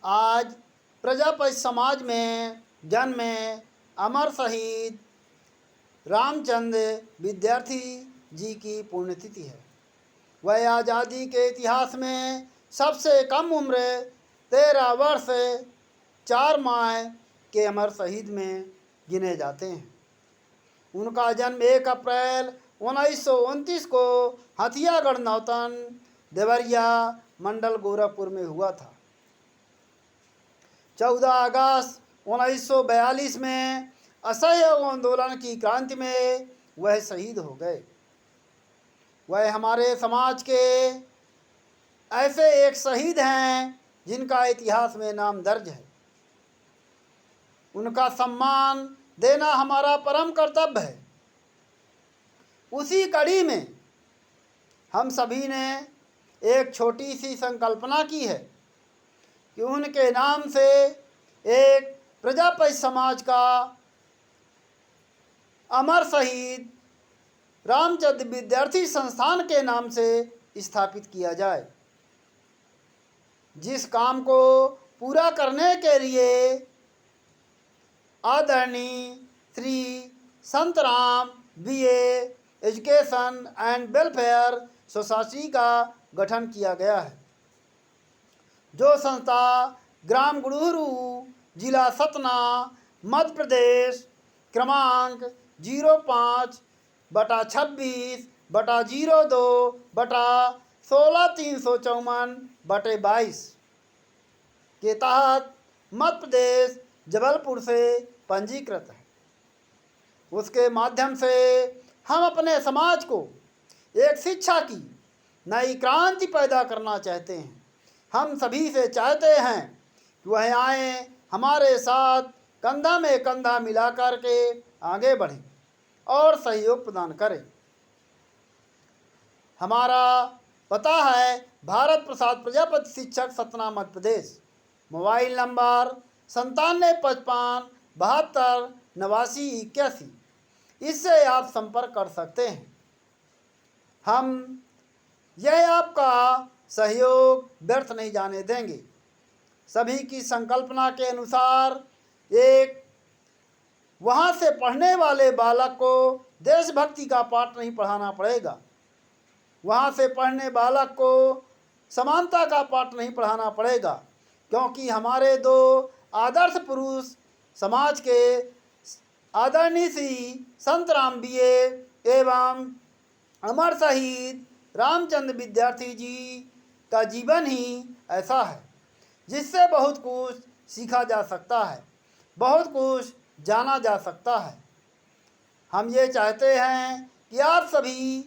आज प्रजापति समाज में जन्मे अमर शहीद रामचंद्र विद्यार्थी जी की पुण्यतिथि है। वह आज़ादी के इतिहास में सबसे कम उम्र 13 वर्ष 4 माह के अमर शहीद में गिने जाते हैं। उनका जन्म 1 अप्रैल 1929 को हथियागढ़ नौतन देवरिया मंडल गोरखपुर में हुआ था। 14 अगस्त 1942 में असहयोग आंदोलन की क्रांति में वह शहीद हो गए। वह हमारे समाज के ऐसे एक शहीद हैं जिनका इतिहास में नाम दर्ज है। उनका सम्मान देना हमारा परम कर्तव्य है। उसी कड़ी में हम सभी ने एक छोटी सी संकल्पना की है कि उनके नाम से एक प्रजापति समाज का अमर शहीद रामचंद्र विद्यार्थी संस्थान के नाम से स्थापित किया जाए, जिस काम को पूरा करने के लिए आदरणीय Shri Santram BA education and welfare society का गठन किया गया है, जो संस्था ग्राम गुड़ूरू, जिला सतना, मध्य प्रदेश, क्रमांक 05/02/16354/22 के तहत मध्य प्रदेश जबलपुर से पंजीकृत है। उसके माध्यम से हम अपने समाज को एक शिक्षा की नई क्रांति पैदा करना चाहते हैं। हम सभी से चाहते हैं कि वह आए, हमारे साथ कंधा में कंधा मिला कर के आगे बढ़ें और सहयोग प्रदान करें। हमारा पता है भारत प्रसाद प्रजापति शिक्षक, सतना, मध्य प्रदेश। Mobile number 9755728981। इससे आप संपर्क कर सकते हैं। हम यह आपका सहयोग व्यर्थ नहीं जाने देंगे। सभी की संकल्पना के अनुसार एक वहाँ से पढ़ने वाले बालक को देशभक्ति का पाठ नहीं पढ़ाना पड़ेगा। वहाँ से पढ़ने बालक को समानता का पाठ नहीं पढ़ाना पड़ेगा, क्योंकि हमारे 2 आदर्श पुरुष समाज के आदरणीय श्री संतराम बीए एवं अमर शहीद रामचंद्र विद्यार्थी जी का जीवन ही ऐसा है जिससे बहुत कुछ सीखा जा सकता है, बहुत कुछ जाना जा सकता है। हम ये चाहते हैं कि आप सभी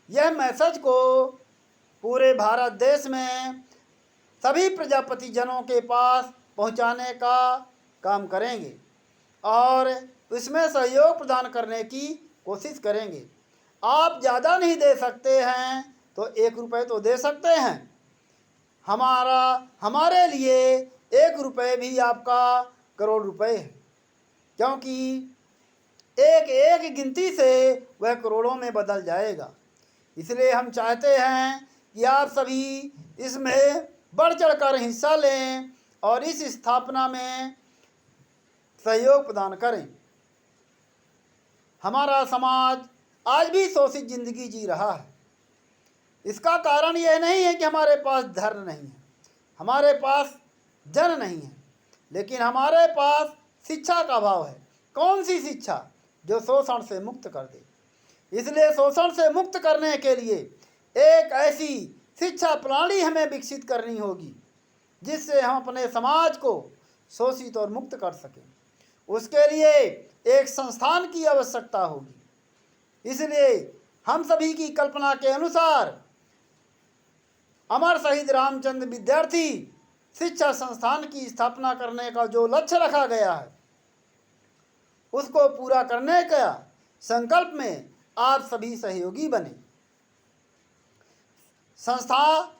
यह मैसेज को पूरे भारत देश में सभी प्रजापति जनों के पास पहुंचाने का काम करेंगे और इसमें सहयोग प्रदान करने की कोशिश करेंगे। आप ज़्यादा नहीं दे सकते हैं तो 1 रुपये तो दे सकते हैं। हमारे लिए 1 रुपये भी आपका करोड़ रुपए है, क्योंकि एक एक गिनती से वह करोड़ों में बदल जाएगा। इसलिए हम चाहते हैं कि आप सभी इसमें बढ़ चढ़कर हिस्सा लें और इस स्थापना में सहयोग प्रदान करें। हमारा समाज आज भी शोषित जिंदगी जी रहा है। इसका कारण यह नहीं है कि हमारे पास धर्म नहीं है, हमारे पास जन नहीं है, लेकिन हमारे पास शिक्षा का अभाव है। कौन सी शिक्षा? जो शोषण से मुक्त कर दे। इसलिए शोषण से मुक्त करने के लिए एक ऐसी शिक्षा प्रणाली हमें विकसित करनी होगी जिससे हम अपने समाज को शोषित और मुक्त कर सकें। उसके लिए एक संस्थान की आवश्यकता होगी। इसलिए हम सभी की कल्पना के अनुसार अमर शहीद रामचंद्र विद्यार्थी शिक्षा संस्थान की स्थापना करने का जो लक्ष्य रखा गया है, उसको पूरा करने का संकल्प में आप सभी सहयोगी बने। संस्था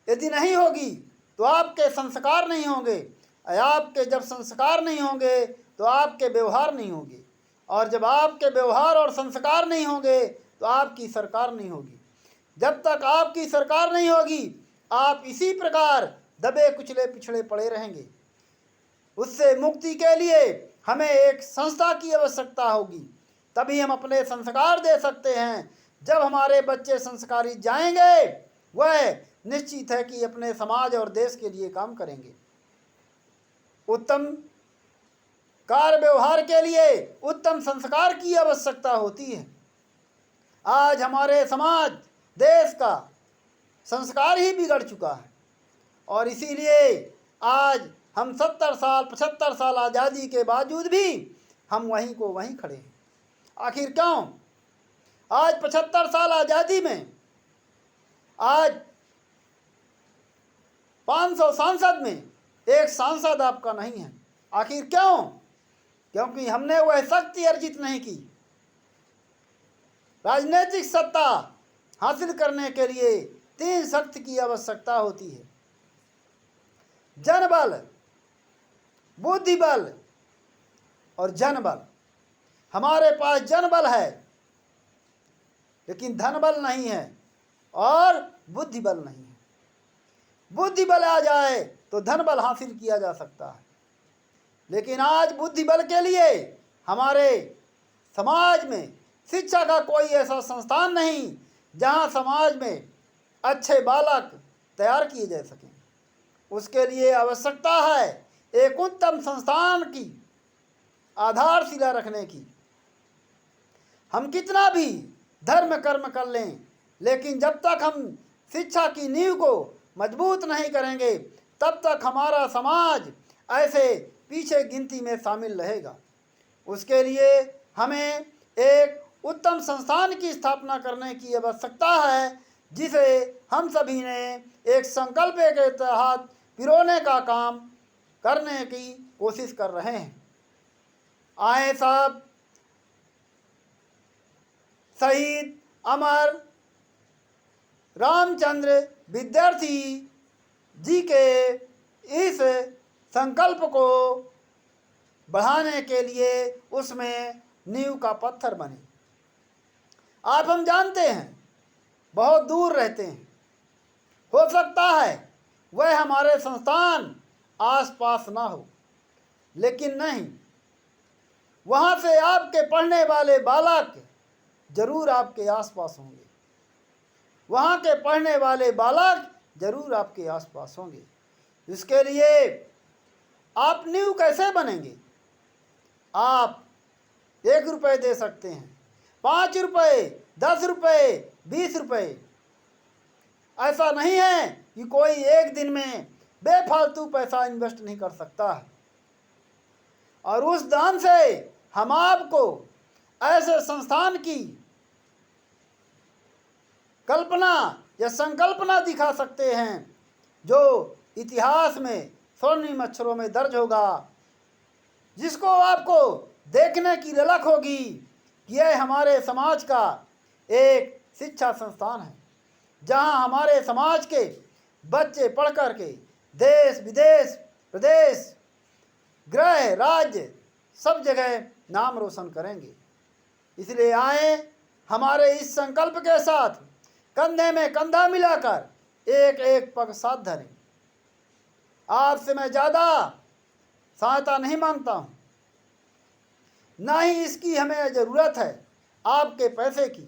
यदि नहीं होगी तो आपके संस्कार नहीं होंगे, आपके जब संस्कार नहीं होंगे तो आपके व्यवहार नहीं होंगे, और जब आपके व्यवहार और संस्कार नहीं होंगे तो आपकी सरकार नहीं होगी। जब तक आपकी सरकार नहीं होगी, आप इसी प्रकार दबे कुचले पिछड़े पड़े रहेंगे। उससे मुक्ति के लिए हमें एक संस्था की आवश्यकता होगी, तभी हम अपने संस्कार दे सकते हैं। जब हमारे बच्चे संस्कारी जाएंगे, वह निश्चित है कि अपने समाज और देश के लिए काम करेंगे। उत्तम कार्य व्यवहार के लिए उत्तम संस्कार की आवश्यकता होती है। आज हमारे समाज देश का संस्कार ही बिगड़ चुका है और इसीलिए आज हम 70 साल 75 साल आज़ादी के बावजूद भी हम वहीं को वहीं खड़े हैं। आखिर क्यों? आज 75 साल आज़ादी में आज 500 सांसद में एक सांसद आपका नहीं है। आखिर क्यों? क्योंकि हमने वह शक्ति अर्जित नहीं की। राजनीतिक सत्ता हासिल करने के लिए 3 शक्ति की आवश्यकता होती है: जनबल, बुद्धिबल और जनबल। हमारे पास जनबल है लेकिन धनबल नहीं है और बुद्धिबल नहीं है। बुद्धिबल आ जाए तो धनबल हासिल किया जा सकता है, लेकिन आज बुद्धिबल के लिए हमारे समाज में शिक्षा का कोई ऐसा संस्थान नहीं जहां समाज में अच्छे बालक तैयार किए जा सकें। उसके लिए आवश्यकता है एक उत्तम संस्थान की आधारशिला रखने की। हम कितना भी धर्म कर्म कर लें, लेकिन जब तक हम शिक्षा की नींव को मजबूत नहीं करेंगे, तब तक हमारा समाज ऐसे पीछे गिनती में शामिल रहेगा। उसके लिए हमें एक उत्तम संस्थान की स्थापना करने की आवश्यकता है, जिसे हम सभी ने एक संकल्प के तहत पिरोने का काम करने की कोशिश कर रहे हैं। आए साहब, शहीद अमर रामचंद्र विद्यार्थी जी के इस संकल्प को बढ़ाने के लिए उसमें नींव का पत्थर बने। आप हम जानते हैं बहुत दूर रहते हैं, हो सकता है वह हमारे संस्थान आसपास ना हो, लेकिन नहीं, वहाँ से आपके पढ़ने वाले बालक जरूर आपके आसपास होंगे। वहाँ के पढ़ने वाले बालक जरूर आपके आसपास होंगे। इसके लिए आप नींव कैसे बनेंगे? आप 1 रुपये दे सकते हैं, 5 रुपये, 10 रुपये, 20 रुपये। ऐसा नहीं है कि कोई एक दिन में बेफालतू पैसा इन्वेस्ट नहीं कर सकता है। और उस दान से हम आपको ऐसे संस्थान की कल्पना या संकल्पना दिखा सकते हैं जो इतिहास में स्वर्णिम अक्षरों में दर्ज होगा, जिसको आपको देखने की ललक होगी कि यह हमारे समाज का एक शिक्षा संस्थान है, जहां हमारे समाज के बच्चे पढ़ कर के देश विदेश प्रदेश गृह राज्य सब जगह नाम रोशन करेंगे। इसलिए आए हमारे इस संकल्प के साथ कंधे में कंधा मिलाकर एक एक पग साथ धरें। आपसे मैं ज़्यादा सहायता नहीं मांगता हूँ, ना ही इसकी हमें ज़रूरत है आपके पैसे की।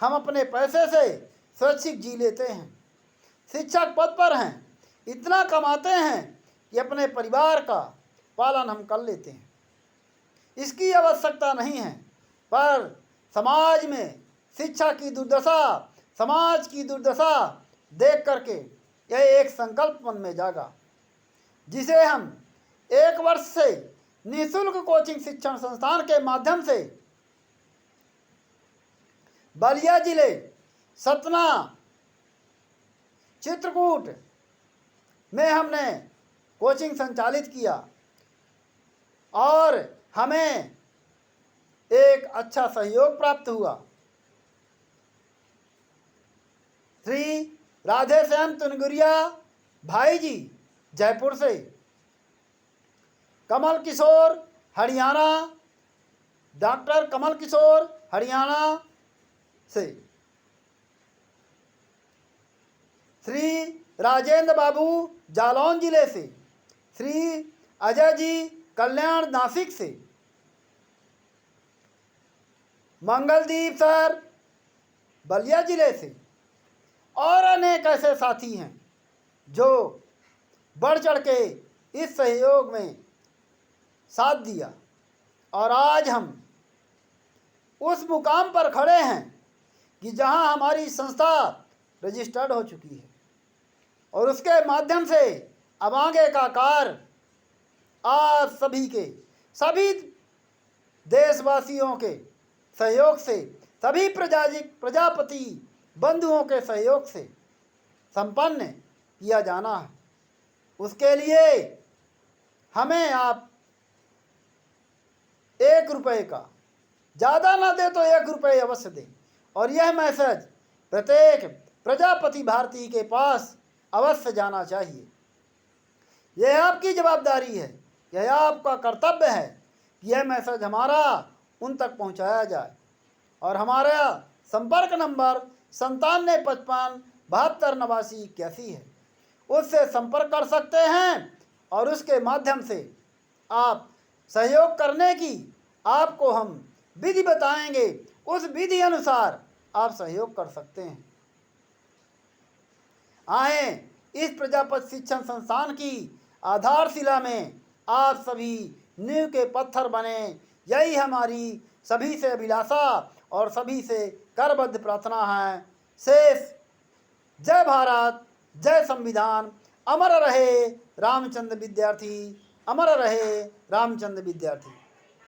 हम अपने पैसे से स्वैच्छिक जी लेते हैं, शिक्षक पद पर हैं, इतना कमाते हैं कि अपने परिवार का पालन हम कर लेते हैं। इसकी आवश्यकता नहीं है, पर समाज में शिक्षा की दुर्दशा, समाज की दुर्दशा देख करके यह एक संकल्प मन में जागा, जिसे हम 1 वर्ष से निःशुल्क कोचिंग शिक्षण संस्थान के माध्यम से बलिया जिले, सतना, चित्रकूट में हमने कोचिंग संचालित किया और हमें एक अच्छा सहयोग प्राप्त हुआ। श्री राधेश्याम तुनगुरिया भाई जी जयपुर से, कमल किशोर हरियाणा, डॉक्टर कमल किशोर हरियाणा से, श्री राजेंद्र बाबू जालौन जिले से, श्री अजय जी कल्याण नासिक से, मंगलदीप सर बलिया जिले से और अनेक ऐसे साथी हैं जो बढ़ चढ़ के इस सहयोग में साथ दिया। और आज हम उस मुकाम पर खड़े हैं कि जहां हमारी संस्था रजिस्टर्ड हो चुकी है और उसके माध्यम से अब आगे का कार्य आप सभी के, सभी देशवासियों के सहयोग से, सभी प्रजापति बंधुओं के सहयोग से संपन्न किया जाना है। उसके लिए हमें आप 1 रुपये का, ज़्यादा ना दे तो 1 रुपये अवश्य दें और यह मैसेज प्रत्येक प्रजापति भारती के पास अवश्य जाना चाहिए। यह आपकी जवाबदारी है, यह आपका कर्तव्य है कि यह मैसेज हमारा उन तक पहुंचाया जाए। और हमारा संपर्क नंबर 9755728981 है, उससे संपर्क कर सकते हैं और उसके माध्यम से आप सहयोग करने की आपको हम विधि बताएंगे, उस विधि अनुसार आप सहयोग कर सकते हैं। आए इस प्रजापति शिक्षण संस्थान की आधारशिला में आप सभी नींव के पत्थर बने, यही हमारी सभी से अभिलाषा और सभी से करबद्ध प्रार्थना है। शेष जय भारत, जय संविधान, अमर रहे रामचंद्र विद्यार्थी, अमर रहे रामचंद्र विद्यार्थी।